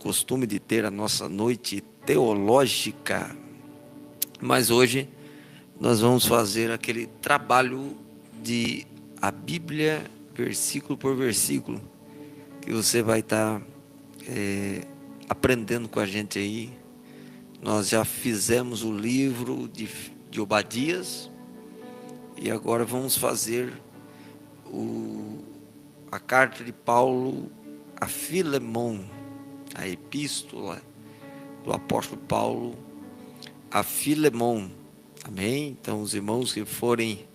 costume de ter a nossa noite teológica, mas hoje nós vamos fazer aquele trabalho de a Bíblia versículo por versículo, que você vai estar aprendendo com a gente aí. Nós já fizemos o livro de Obadias e agora vamos fazer a carta de Paulo a Filemon, a epístola do apóstolo Paulo a Filemon. Amém? Então os irmãos que forem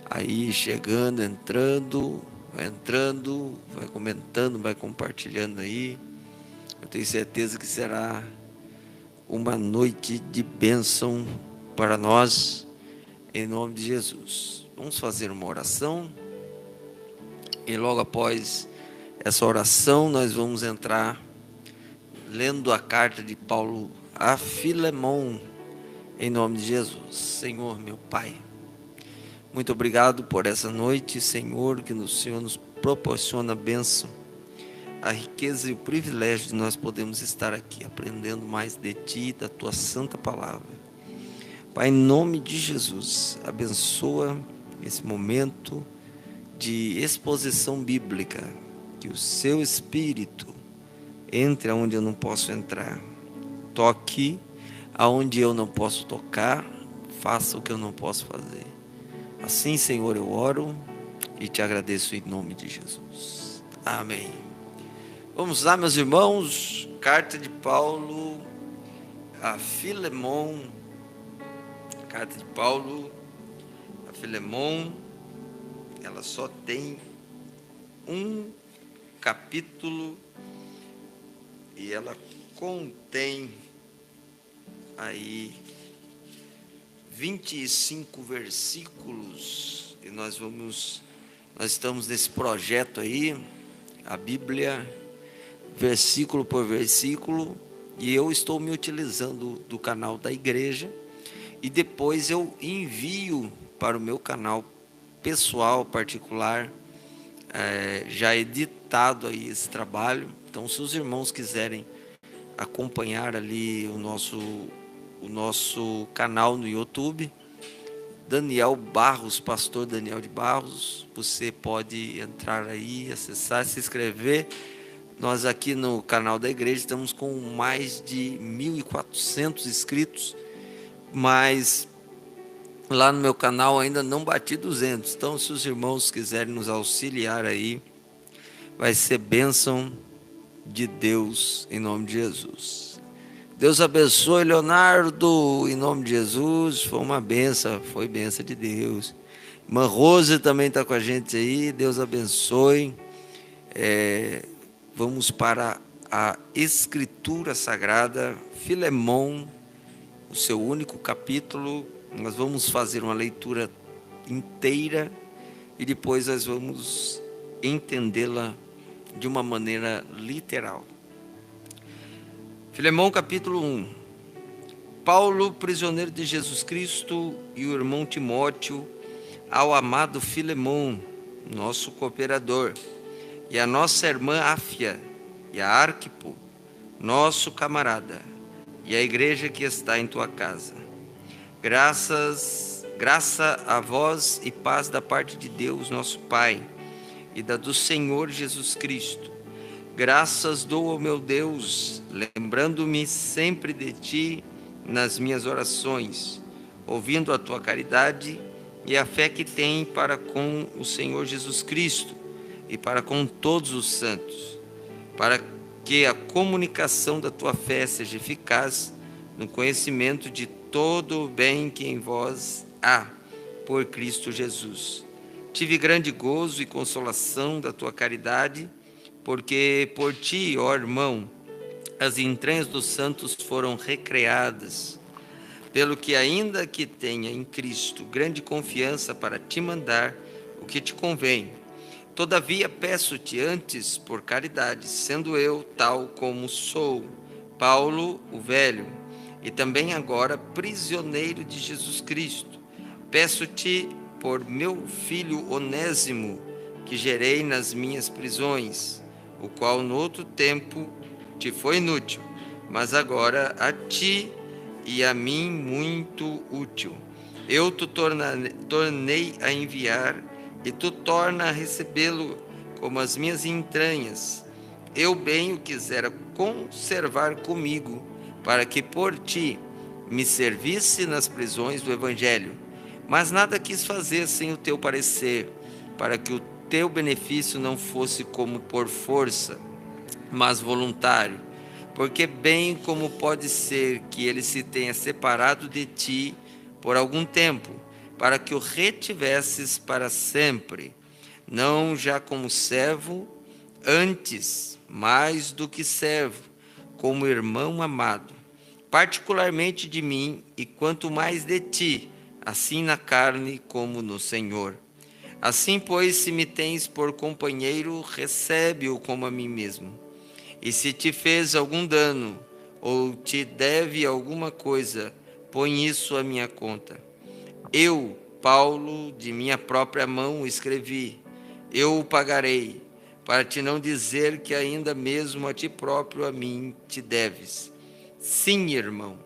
aí chegando, entrando, vai comentando, vai compartilhando aí. Eu tenho certeza que será uma noite de bênção para nós, em nome de Jesus. Vamos fazer uma oração e logo após essa oração nós vamos entrar lendo a carta de Paulo a Filemon, em nome de Jesus. Senhor, meu Pai, muito obrigado por essa noite, Senhor, que o Senhor nos proporciona a bênção, a riqueza e o privilégio de nós podermos estar aqui aprendendo mais de Ti, da Tua santa palavra. Pai, em nome de Jesus, abençoa esse momento de exposição bíblica, que o Seu Espírito entre aonde eu não posso entrar, toque aonde eu não posso tocar, faça o que eu não posso fazer. Assim, Senhor, eu oro e te agradeço em nome de Jesus. Amém. Vamos lá, meus irmãos, carta de Paulo a Filemon, carta de Paulo a Filemon, ela só tem um capítulo e ela contém aí 25 versículos, e nós estamos nesse projeto aí, a Bíblia versículo por versículo, e eu estou me utilizando do canal da igreja, e depois eu envio para o meu canal pessoal, particular, já editado aí esse trabalho. Então, se os irmãos quiserem acompanhar ali o nosso canal no YouTube, Daniel Barros, pastor Daniel de Barros, você pode entrar aí, acessar, se inscrever. Nós aqui no canal da igreja estamos com mais de 1.400 inscritos, mas lá no meu canal ainda não bati 200. Então, se os irmãos quiserem nos auxiliar aí, vai ser bênção de Deus, em nome de Jesus. Deus abençoe, Leonardo, em nome de Jesus. Foi uma benção, foi benção de Deus. Irmã Rose também está com a gente aí, Deus abençoe. Vamos para a Escritura Sagrada, Filemon, o seu único capítulo. Nós vamos fazer uma leitura inteira e depois nós vamos entendê-la de uma maneira literal. Filemon, capítulo 1. Paulo, prisioneiro de Jesus Cristo, e o irmão Timóteo, ao amado Filemon, nosso cooperador, e a nossa irmã Áfia, e a Arquipo, nosso camarada, e a igreja que está em tua casa. Graça a vós e paz da parte de Deus, nosso Pai, e da do Senhor Jesus Cristo. Graças dou ao meu Deus, lembrando-me sempre de ti nas minhas orações, ouvindo a tua caridade e a fé que tem para com o Senhor Jesus Cristo e para com todos os santos, para que a comunicação da tua fé seja eficaz no conhecimento de todo o bem que em vós há, por Cristo Jesus. Tive grande gozo e consolação da tua caridade, porque por ti, ó irmão, as entranhas dos santos foram recreadas, pelo que ainda que tenha em Cristo grande confiança para te mandar o que te convém, todavia peço-te antes por caridade, sendo eu tal como sou, Paulo o velho, e também agora prisioneiro de Jesus Cristo, peço-te por meu filho Onésimo, que gerei nas minhas prisões, o qual no outro tempo te foi inútil, mas agora a ti e a mim muito útil. Eu te tornei a enviar, e tu torna a recebê-lo como as minhas entranhas. Eu bem o quisera conservar comigo, para que por ti me servisse nas prisões do Evangelho. Mas nada quis fazer sem o teu parecer, para que o teu benefício não fosse como por força, mas voluntário. Porque bem como pode ser que ele se tenha separado de ti por algum tempo, para que o retivesses para sempre, não já como servo, antes, mais do que servo, como irmão amado, particularmente de mim, e quanto mais de ti, assim na carne como no Senhor. Assim, pois, se me tens por companheiro, recebe-o como a mim mesmo. E se te fez algum dano, ou te deve alguma coisa, põe isso à minha conta. Eu, Paulo, de minha própria mão escrevi, eu o pagarei, para te não dizer que ainda mesmo a ti próprio a mim te deves. Sim, irmão,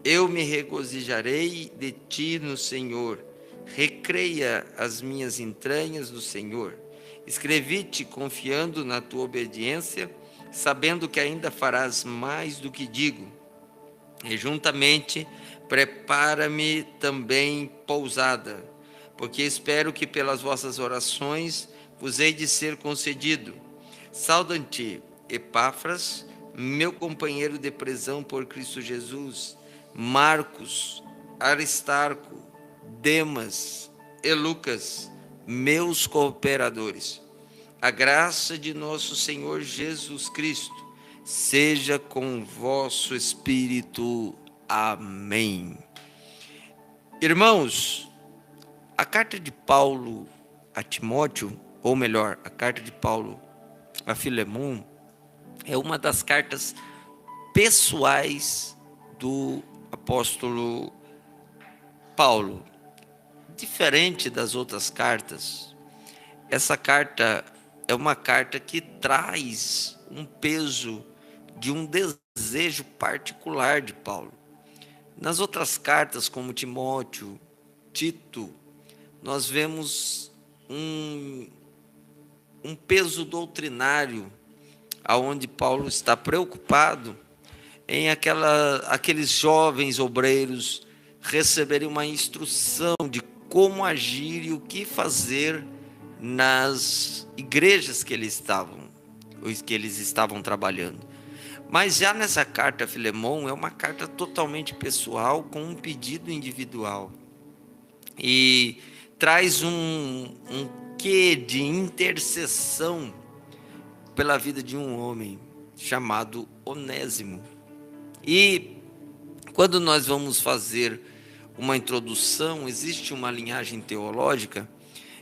eu me regozijarei de ti no Senhor. Recreia as minhas entranhas no Senhor. Escrevi-te confiando na tua obediência, sabendo que ainda farás mais do que digo. E juntamente prepara-me também pousada, porque espero que pelas vossas orações vos hei de ser concedido. Saudam-te, Epáfras, meu companheiro de prisão por Cristo Jesus, Marcos, Aristarco, Demas e Lucas, meus cooperadores. A graça de nosso Senhor Jesus Cristo seja com vosso espírito. Amém. Irmãos, a carta de Paulo a Timóteo, ou melhor, a carta de Paulo a Filemon, é uma das cartas pessoais do apóstolo Paulo. Diferente das outras cartas, essa carta é uma carta que traz um peso de um desejo particular de Paulo. Nas outras cartas, como Timóteo, Tito, nós vemos um peso doutrinário, aonde Paulo está preocupado em aqueles jovens obreiros receberem uma instrução de como agir e o que fazer nas igrejas que eles estavam trabalhando. Mas já nessa carta a Filemon é uma carta totalmente pessoal, com um pedido individual. E traz um quê de intercessão pela vida de um homem chamado Onésimo. E quando nós vamos fazer uma introdução, existe uma linhagem teológica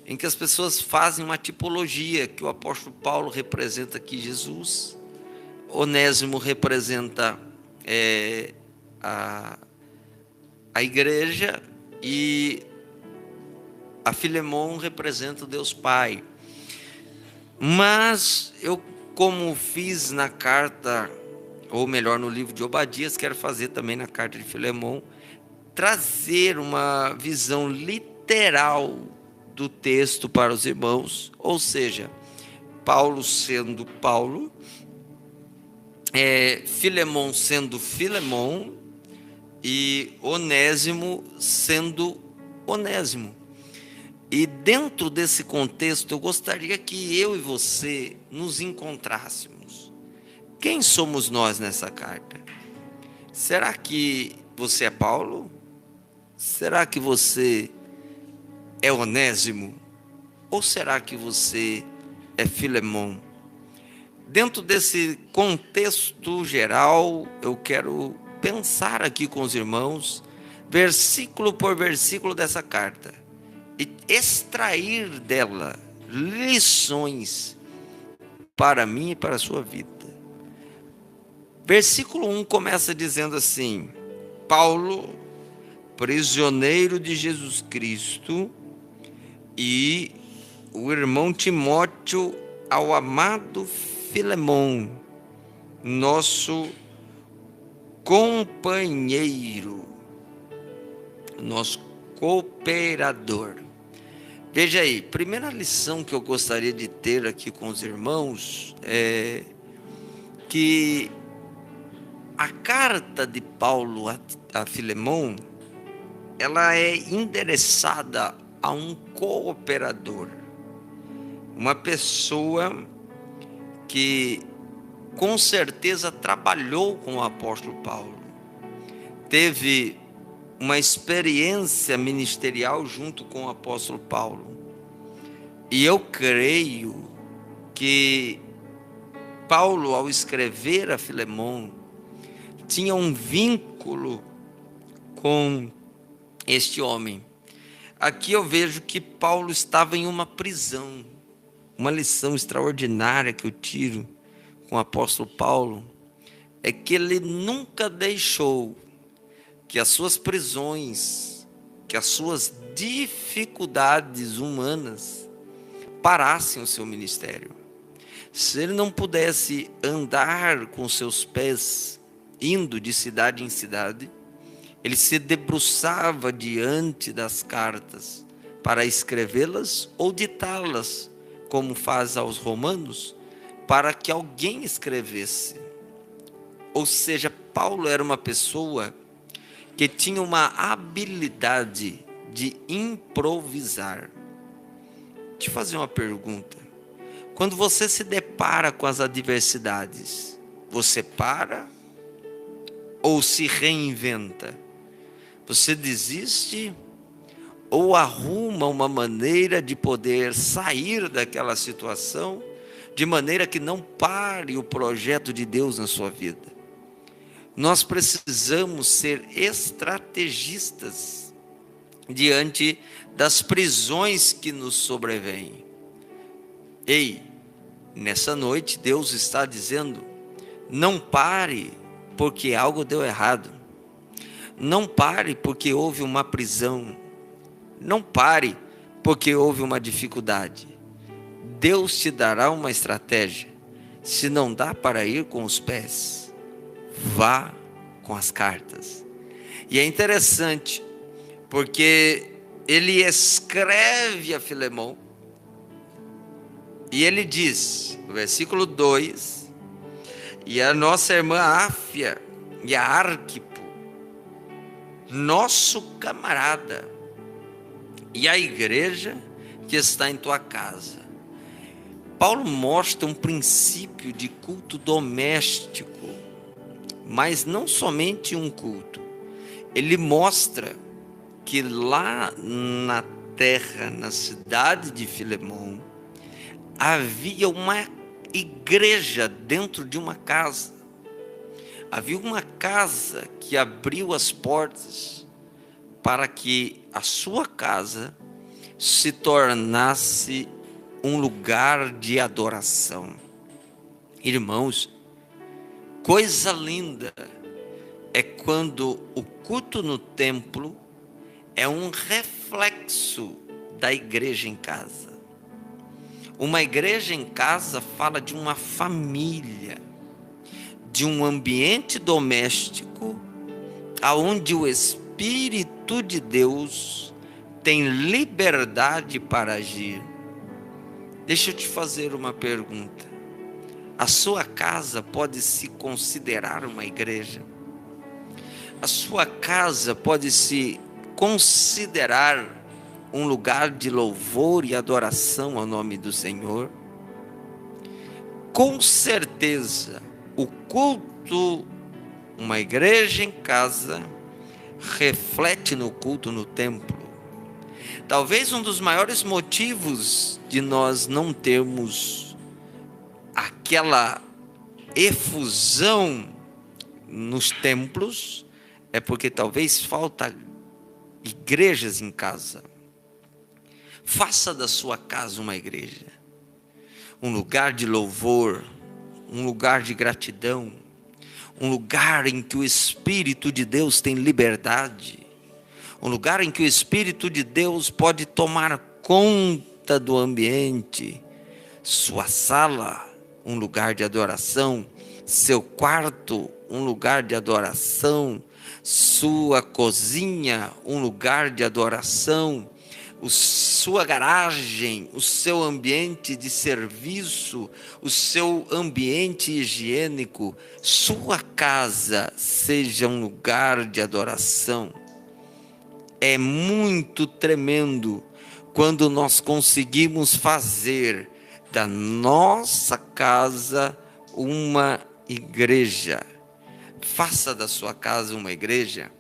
em que as pessoas fazem uma tipologia, que o apóstolo Paulo representa aqui Jesus, Onésimo representa a igreja, e a Filemon representa Deus Pai. Mas eu, como fiz na carta, ou melhor, no livro de Obadias, quero fazer também na carta de Filemon, trazer uma visão literal do texto para os irmãos, ou seja, Paulo sendo Paulo, Filemon sendo Filemon, e Onésimo sendo Onésimo. E dentro desse contexto, eu gostaria que eu e você nos encontrássemos. Quem somos nós nessa carta? Será que você é Paulo? Será que você é Onésimo? Ou será que você é Filemon? Dentro desse contexto geral, eu quero pensar aqui com os irmãos, versículo por versículo dessa carta, e extrair dela lições para mim e para a sua vida. Versículo 1 começa dizendo assim: Paulo, prisioneiro de Jesus Cristo, e o irmão Timóteo ao amado Filemon, nosso companheiro, nosso cooperador. Veja aí, primeira lição que eu gostaria de ter aqui com os irmãos é que a carta de Paulo a Filemão, ela é endereçada a um cooperador, uma pessoa que com certeza trabalhou com o apóstolo Paulo, teve uma experiência ministerial junto com o apóstolo Paulo. E eu creio que Paulo, ao escrever a Filemão, tinha um vínculo com este homem. Aqui eu vejo que Paulo estava em uma prisão. Uma lição extraordinária que eu tiro com o apóstolo Paulo é que ele nunca deixou que as suas prisões, que as suas dificuldades humanas parassem o seu ministério. Se ele não pudesse andar com seus pés, indo de cidade em cidade, ele se debruçava diante das cartas para escrevê-las ou ditá-las, como faz aos romanos, para que alguém escrevesse. Ou seja, Paulo era uma pessoa que tinha uma habilidade de improvisar. Deixa eu fazer uma pergunta. Quando você se depara com as adversidades, você para ou se reinventa? Você desiste ou arruma uma maneira de poder sair daquela situação, de maneira que não pare o projeto de Deus na sua vida? Nós precisamos ser estrategistas diante das prisões que nos sobrevêm. Ei, nessa noite Deus está dizendo: não pare porque algo deu errado. Não pare porque houve uma prisão. Não pare porque houve uma dificuldade. Deus te dará uma estratégia. Se não dá para ir com os pés, vá com as cartas. E é interessante, porque ele escreve a Filemão, e ele diz, no versículo 2, e a nossa irmã Áfia e a Arquipo, nosso camarada, e a igreja que está em tua casa. Paulo mostra um princípio de culto doméstico, mas não somente um culto. Ele mostra que lá na terra, na cidade de Filemão, havia uma igreja dentro de uma casa. Havia uma casa que abriu as portas para que a sua casa se tornasse um lugar de adoração. Irmãos, coisa linda é quando o culto no templo é um reflexo da igreja em casa. Uma igreja em casa fala de uma família, de um ambiente doméstico, aonde o Espírito de Deus tem liberdade para agir. Deixa eu te fazer uma pergunta. A sua casa pode se considerar uma igreja? A sua casa pode se considerar um lugar de louvor e adoração ao nome do Senhor? Com certeza, o culto, uma igreja em casa, reflete no culto no templo. Talvez um dos maiores motivos de nós não termos aquela efusão nos templos é porque talvez falta igrejas em casa. Faça da sua casa uma igreja, um lugar de louvor, um lugar de gratidão, um lugar em que o Espírito de Deus tem liberdade, um lugar em que o Espírito de Deus pode tomar conta do ambiente. Sua sala, um lugar de adoração, seu quarto um lugar de adoração, sua cozinha um lugar de adoração, sua garagem, o seu ambiente de serviço, o seu ambiente higiênico, sua casa seja um lugar de adoração. É muito tremendo quando nós conseguimos fazer da nossa casa uma igreja. Faça da sua casa uma igreja.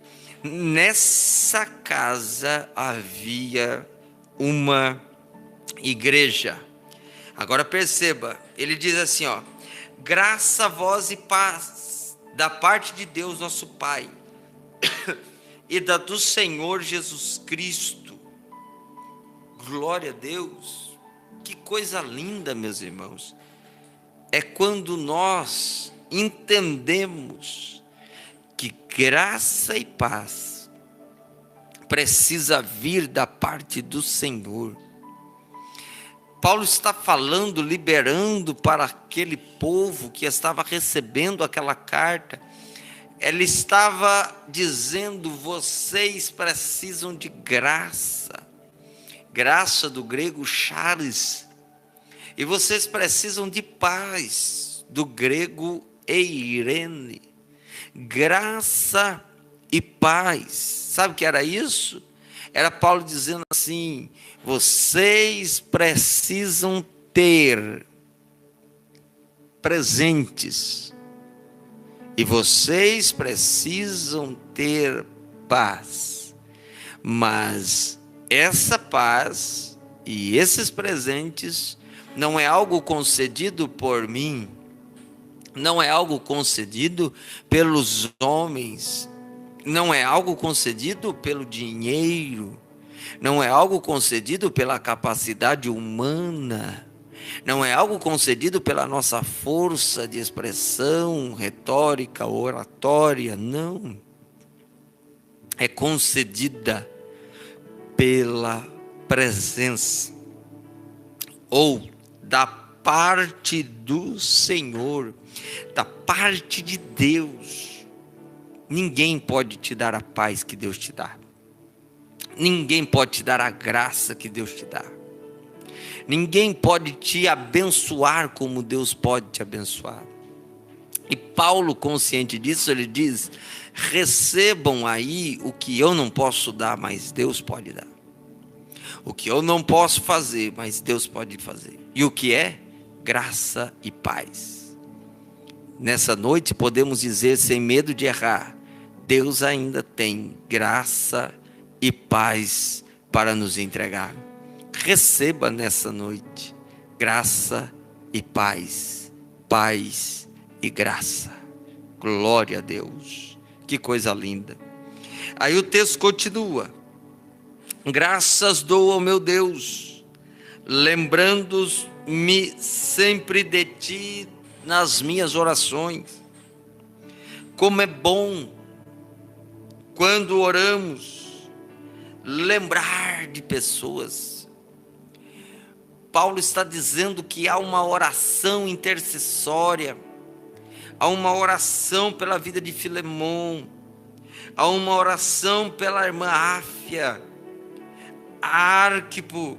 Nessa casa havia uma igreja. Agora perceba, ele diz assim, ó: graça a vós e paz da parte de Deus nosso Pai e da do Senhor Jesus Cristo. Glória a Deus. Que coisa linda, meus irmãos. É quando nós entendemos que graça e paz precisa vir da parte do Senhor. Paulo está falando, liberando para aquele povo que estava recebendo aquela carta. Ele estava dizendo: vocês precisam de graça. Graça do grego charis. E vocês precisam de paz, do grego eirene. Graça e paz. Sabe o que era isso? Era Paulo dizendo assim: vocês precisam ter presentes. E vocês precisam ter paz. Mas essa paz e esses presentes não é algo concedido por mim, não é algo concedido pelos homens, não é algo concedido pelo dinheiro, não é algo concedido pela capacidade humana, não é algo concedido pela nossa força de expressão, retórica, oratória, não. É concedida pela presença, ou da parte do Senhor, da parte de Deus. Ninguém pode te dar a paz que Deus te dá. Ninguém pode te dar a graça que Deus te dá. Ninguém pode te abençoar como Deus pode te abençoar. E Paulo, consciente disso, ele diz: recebam aí o que eu não posso dar, mas Deus pode dar. O que eu não posso fazer, mas Deus pode fazer. E o que é? Graça e paz. Nessa noite podemos dizer, sem medo de errar, Deus ainda tem graça e paz para nos entregar. Receba nessa noite graça e paz, paz e graça. Glória a Deus. Que coisa linda. Aí o texto continua: graças dou ao meu Deus, lembrando-me sempre de ti nas minhas orações. Como é bom, quando oramos, lembrar de pessoas. Paulo está dizendo que há uma oração intercessória, há uma oração pela vida de Filemon, há uma oração pela irmã Áfia, Arquipo,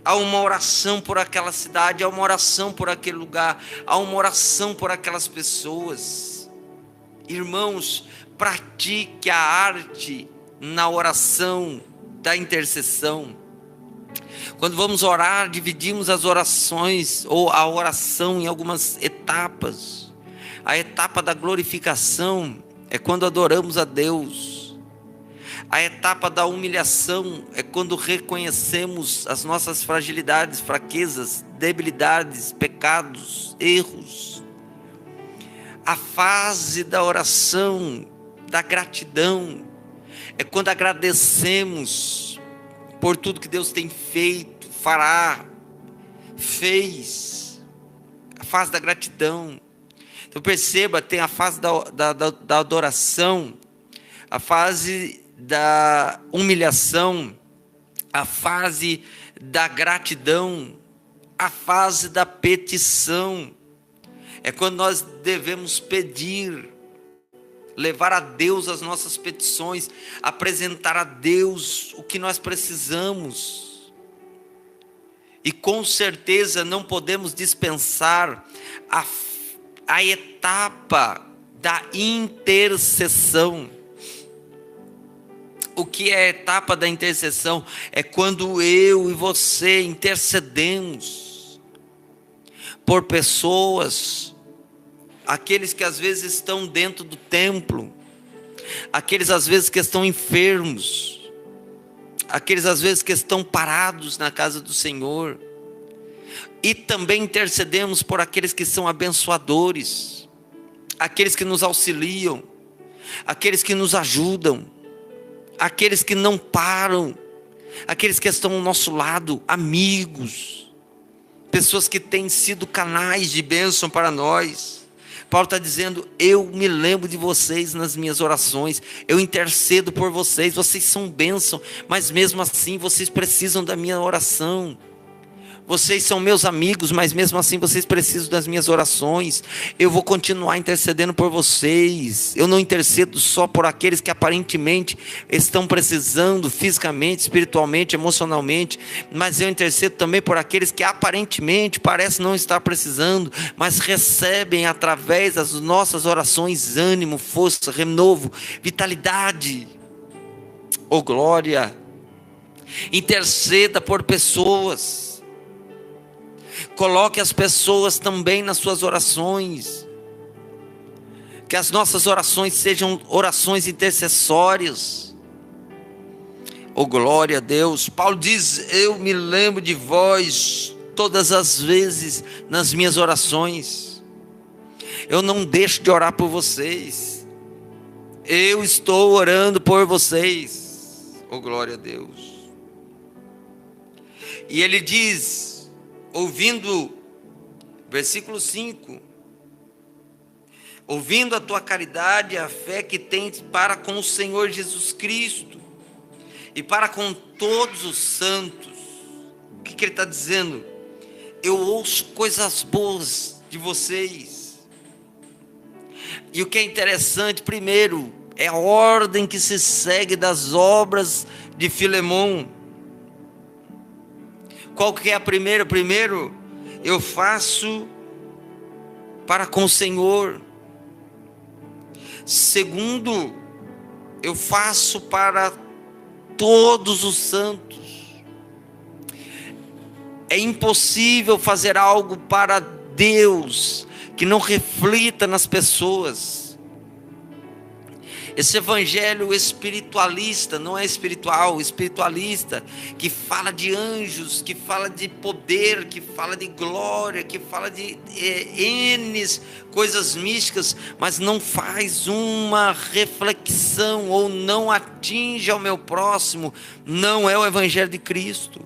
há uma oração por aquela cidade, há uma oração por aquele lugar, há uma oração por aquelas pessoas. Irmãos, pratique a arte na oração da intercessão. Quando vamos orar, dividimos as orações ou a oração em algumas etapas. A etapa da glorificação é quando adoramos a Deus. A etapa da humilhação é quando reconhecemos as nossas fragilidades, fraquezas, debilidades, pecados, erros. A fase da oração, da gratidão, é quando agradecemos por tudo que Deus tem feito, fará, fez. A fase da gratidão. Então perceba, tem a fase da adoração, a fase da humilhação, a fase da gratidão, a fase da petição. É quando nós devemos pedir, levar a Deus as nossas petições, apresentar a Deus o que nós precisamos. E com certeza não podemos dispensar a etapa da intercessão. O que é a etapa da intercessão? É quando eu e você intercedemos por pessoas, aqueles que às vezes estão dentro do templo, aqueles às vezes que estão enfermos, aqueles às vezes que estão parados na casa do Senhor, e também intercedemos por aqueles que são abençoadores, aqueles que nos auxiliam, aqueles que nos ajudam, aqueles que não param, aqueles que estão ao nosso lado, amigos, pessoas que têm sido canais de bênção para nós. Paulo está dizendo: eu me lembro de vocês nas minhas orações, eu intercedo por vocês, vocês são bênção, mas mesmo assim vocês precisam da minha oração. Vocês são meus amigos, mas mesmo assim vocês precisam das minhas orações. Eu vou continuar intercedendo por vocês. Eu não intercedo só por aqueles que aparentemente estão precisando fisicamente, espiritualmente, emocionalmente, mas eu intercedo também por aqueles que aparentemente parecem não estar precisando, mas recebem através das nossas orações ânimo, força, renovo, vitalidade. Oh glória! Interceda por pessoas. Coloque as pessoas também nas suas orações. Que as nossas orações sejam orações intercessórias. Oh glória a Deus. Paulo diz: eu me lembro de vós todas as vezes nas minhas orações. Eu não deixo de orar por vocês. Eu estou orando por vocês. Oh glória a Deus. E ele diz, ouvindo, versículo 5, ouvindo a tua caridade e a fé que tens para com o Senhor Jesus Cristo e para com todos os santos. O que ele está dizendo? Eu ouço coisas boas de vocês. E o que é interessante, primeiro, é a ordem que se segue das obras de Filemão. Qual que é a primeira? Primeiro, eu faço para com o Senhor. Segundo, eu faço para todos os santos. É impossível fazer algo para Deus que não reflita nas pessoas. Esse evangelho espiritualista, não é espiritual, espiritualista, que fala de anjos, que fala de poder, que fala de glória, que fala de N coisas místicas, mas não faz uma reflexão ou não atinge ao meu próximo, não é o evangelho de Cristo.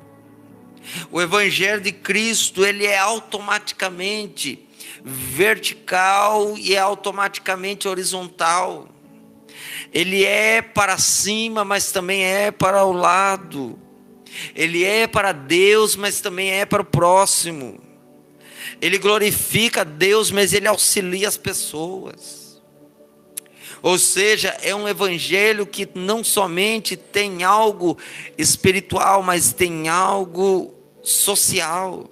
O evangelho de Cristo, ele é automaticamente vertical e é automaticamente horizontal. Ele é para cima, mas também é para o lado. Ele é para Deus, mas também é para o próximo. Ele glorifica a Deus, mas ele auxilia as pessoas. Ou seja, é um evangelho que não somente tem algo espiritual, mas tem algo social.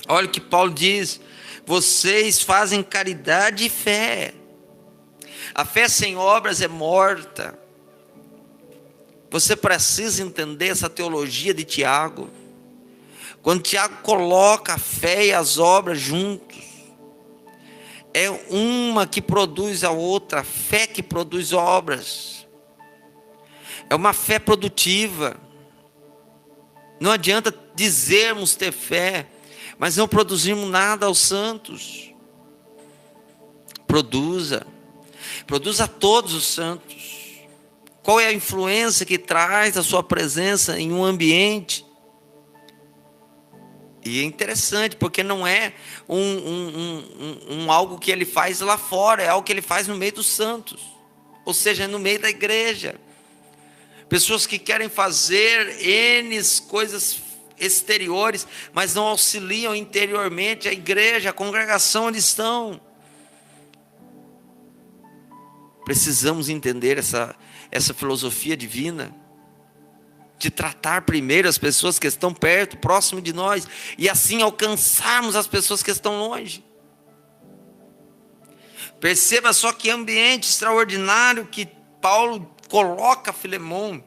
Olha o que Paulo diz: vocês fazem caridade e fé. A fé sem obras é morta. Você precisa entender essa teologia de Tiago. Quando Tiago coloca a fé e as obras juntos, é uma que produz a outra, a fé que produz obras. É uma fé produtiva. Não adianta dizermos ter fé, mas não produzirmos nada aos santos. Produza a todos os santos. Qual é a influência que traz a sua presença em um ambiente? E é interessante, porque não é algo que ele faz lá fora, é algo que ele faz no meio dos santos, ou seja, no meio da igreja. Pessoas que querem fazer N coisas exteriores, mas não auxiliam interiormente a igreja, a congregação onde estão. Precisamos entender essa filosofia divina, de tratar primeiro as pessoas que estão perto, próximo de nós, e assim alcançarmos as pessoas que estão longe. Perceba só que ambiente extraordinário que Paulo coloca Filemon.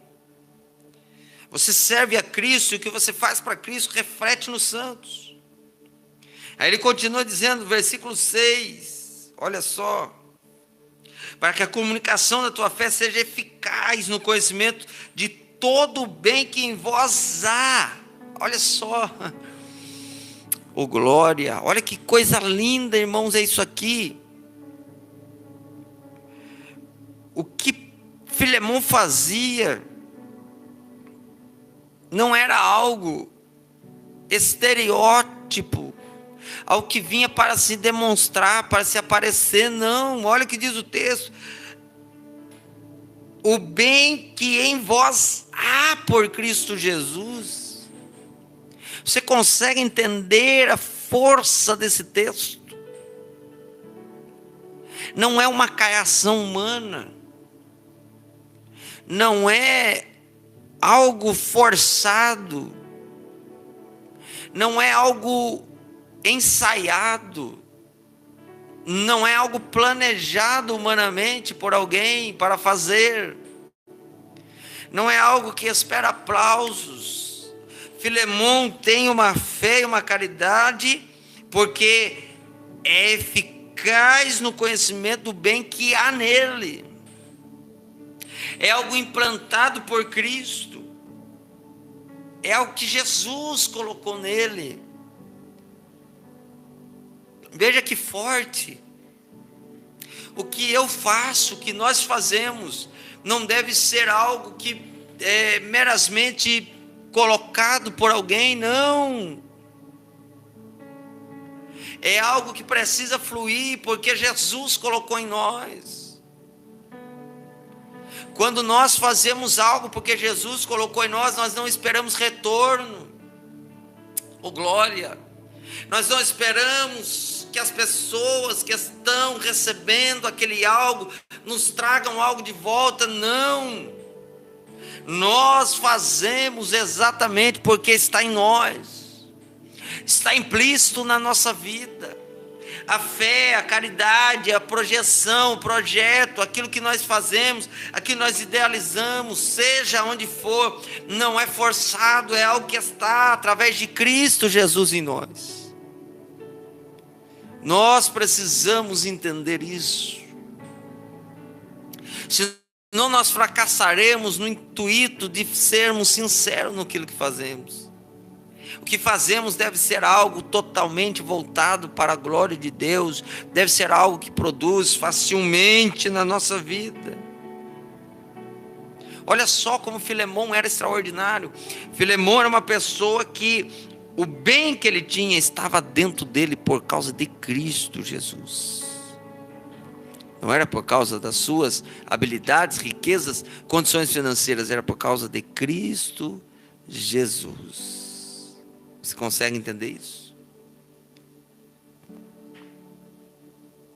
Você serve a Cristo, e o que você faz para Cristo reflete nos santos. Aí ele continua dizendo, versículo 6, olha só: para que a comunicação da tua fé seja eficaz no conhecimento de todo o bem que em vós há. Olha só, oh glória, olha que coisa linda, irmãos, é isso aqui. O que Filemon fazia não era algo estereótipo, algo que vinha para se demonstrar, para se aparecer, não. Olha o que diz o texto: o bem que em vós há por Cristo Jesus. Você consegue entender a força desse texto? Não é uma caiação humana, não é algo forçado, não é algo ensaiado, não é algo planejado humanamente por alguém para fazer, não é algo que espera aplausos. Filemon tem uma fé e uma caridade porque é eficaz no conhecimento do bem que há nele. É algo implantado por Cristo, é algo que Jesus colocou nele. Veja que forte. O que eu faço, o que nós fazemos, não deve ser algo que é meramente colocado por alguém, não. É algo que precisa fluir, porque Jesus colocou em nós. Quando nós fazemos algo porque Jesus colocou em nós, nós não esperamos retorno. Oh glória! Nós não esperamos que as pessoas que estão recebendo aquele algo nos tragam algo de volta, não. Nós fazemos exatamente porque está em nós, está implícito na nossa vida. A fé, a caridade, a projeção, o projeto, aquilo que nós fazemos, aquilo que nós idealizamos, seja onde for, não é forçado, é algo que está através de Cristo Jesus em nós. Nós precisamos entender isso. Senão nós fracassaremos no intuito de sermos sinceros naquilo que fazemos. O que fazemos deve ser algo totalmente voltado para a glória de Deus, deve ser algo que produz facilmente na nossa vida. Olha só como Filemon era extraordinário. Filemon era uma pessoa que o bem que ele tinha estava dentro dele por causa de Cristo Jesus. Não era por causa das suas habilidades, riquezas, condições financeiras, era por causa de Cristo Jesus. Você consegue entender isso?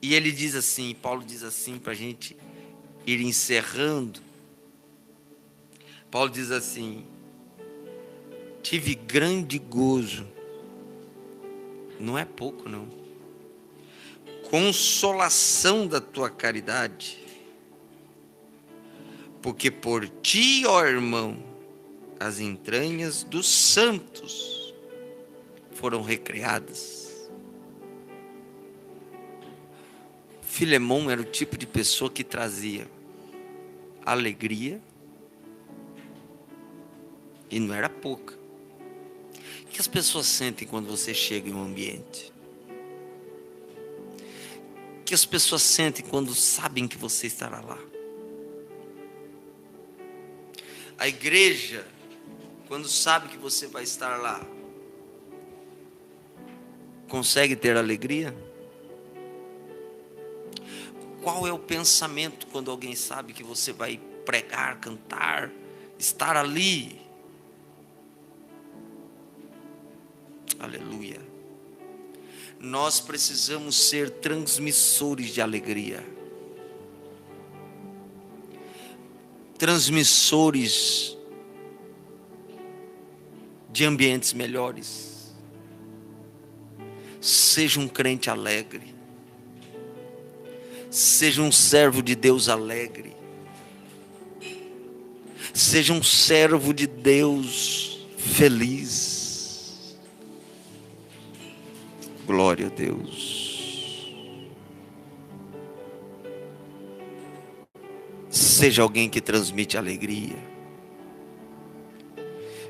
E ele diz assim, Paulo diz assim, para a gente ir encerrando. Paulo diz assim: tive grande gozo, não é pouco não, consolação da tua caridade, porque por ti, ó irmão, as entranhas dos santos foram recriadas. Filemon era o tipo de pessoa que trazia alegria, e não era pouca. O que as pessoas sentem quando você chega em um ambiente? O que as pessoas sentem quando sabem que você estará lá? A igreja, quando sabe que você vai estar lá, consegue ter alegria? Qual é o pensamento quando alguém sabe que você vai pregar, cantar, estar ali? Nós precisamos ser transmissores de alegria. Transmissores de ambientes melhores. Seja um crente alegre. Seja um servo de Deus alegre. Seja um servo de Deus feliz. Glória a Deus. Seja alguém que transmite alegria.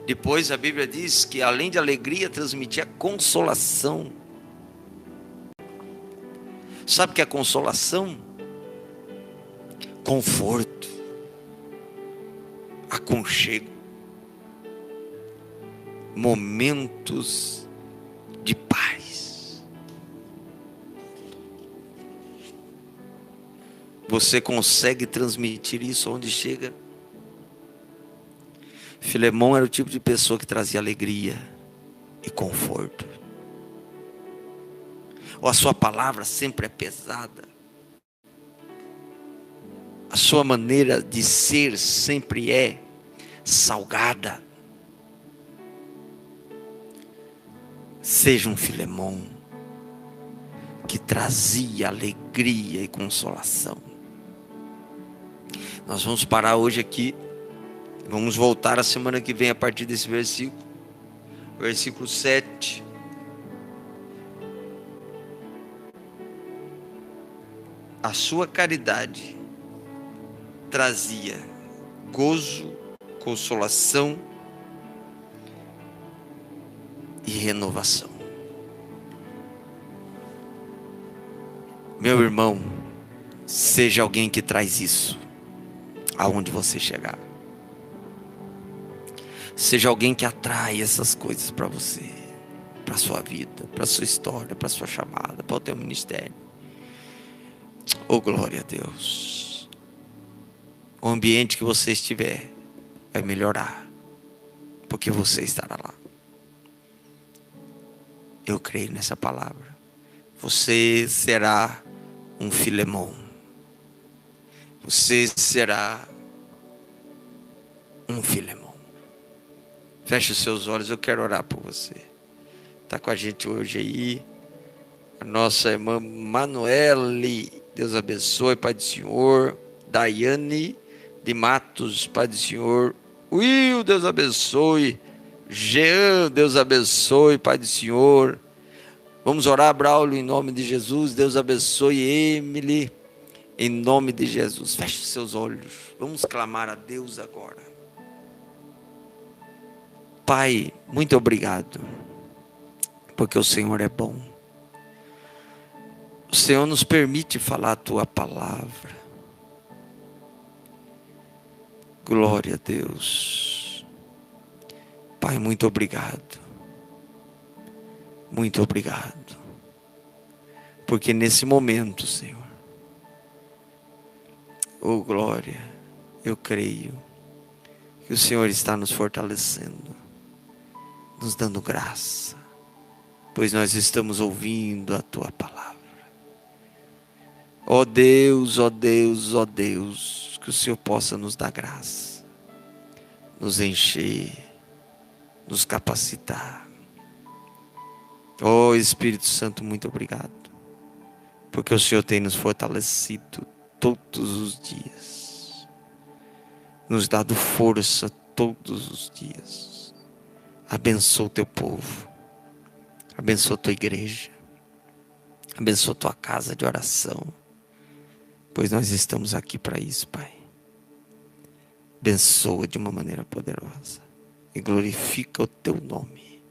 Depois a Bíblia diz que além de alegria, transmitia consolação. Sabe o que é consolação? Conforto, aconchego, momentos de paz. Você consegue transmitir isso onde chega? Filemão era o tipo de pessoa que trazia alegria e conforto. Ou a sua palavra sempre é pesada? A sua maneira de ser sempre é salgada? Seja um Filemão que trazia alegria e consolação. Nós vamos parar hoje aqui. Vamos voltar a semana que vem a partir desse versículo. Versículo 7. A sua caridade trazia gozo, consolação e renovação. Meu irmão, seja alguém que traz isso aonde você chegar. Seja alguém que atrai essas coisas para você, para a sua vida, para a sua história, para a sua chamada, para o teu ministério. Oh, glória a Deus. O ambiente que você estiver vai melhorar, porque você estará lá. Eu creio nessa palavra. Você será um Filemão. Você será um Filemão. Feche os seus olhos, eu quero orar por você. Está com a gente hoje aí a nossa irmã Manuele. Deus abençoe, Pai do Senhor. Daiane de Matos, Pai do Senhor. Will, Deus abençoe. Jean, Deus abençoe, Pai do Senhor. Vamos orar, Braulio, em nome de Jesus. Deus abençoe, Emily, em nome de Jesus. Feche os seus olhos. Vamos clamar a Deus agora. Pai, muito obrigado, porque o Senhor é bom. O Senhor nos permite falar a Tua palavra. Glória a Deus. Pai, muito obrigado. Muito obrigado. Porque nesse momento, Senhor, oh glória, eu creio que o Senhor está nos fortalecendo, nos dando graça, pois nós estamos ouvindo a Tua palavra. Ó Deus, ó Deus, ó Deus, que o Senhor possa nos dar graça, nos encher, nos capacitar. Ó Espírito Santo, muito obrigado, porque o Senhor tem nos fortalecido todos os dias, nos dado força todos os dias. Abençoa o Teu povo, abençoa a Tua igreja, abençoa a Tua casa de oração, pois nós estamos aqui para isso, Pai. Abençoa de uma maneira poderosa e glorifica o Teu nome,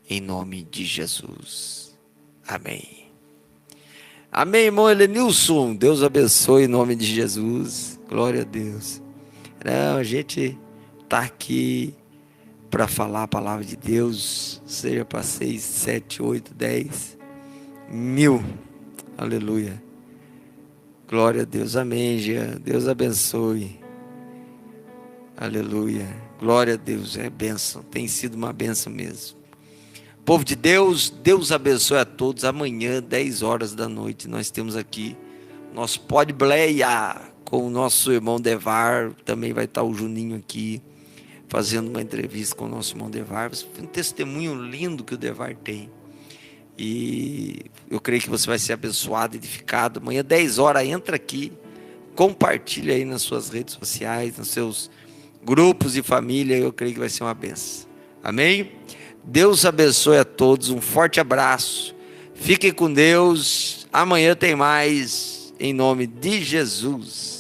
em nome de Jesus. Amém. Amém, irmão Elenilson. Deus abençoe em nome de Jesus. Glória a Deus. Não, a gente está aqui para falar a palavra de Deus, seja para 6, 7, 8, 10 mil. Aleluia. Glória a Deus. Amém, Jean. Deus abençoe. Aleluia. Glória a Deus. É bênção. Tem sido uma bênção mesmo. Povo de Deus, Deus abençoe a todos. Amanhã, 10 horas da noite, nós temos aqui nosso Pod Bleia com o nosso irmão Devar. Também vai estar o Juninho aqui fazendo uma entrevista com o nosso irmão Devar. Um testemunho lindo que o Devar tem. E eu creio que você vai ser abençoado, edificado. Amanhã, 10 horas, entra aqui, compartilha aí nas suas redes sociais, nos seus grupos de família. Eu creio que vai ser uma bênção. Amém? Deus abençoe a todos. Um forte abraço. Fiquem com Deus. Amanhã tem mais, em nome de Jesus.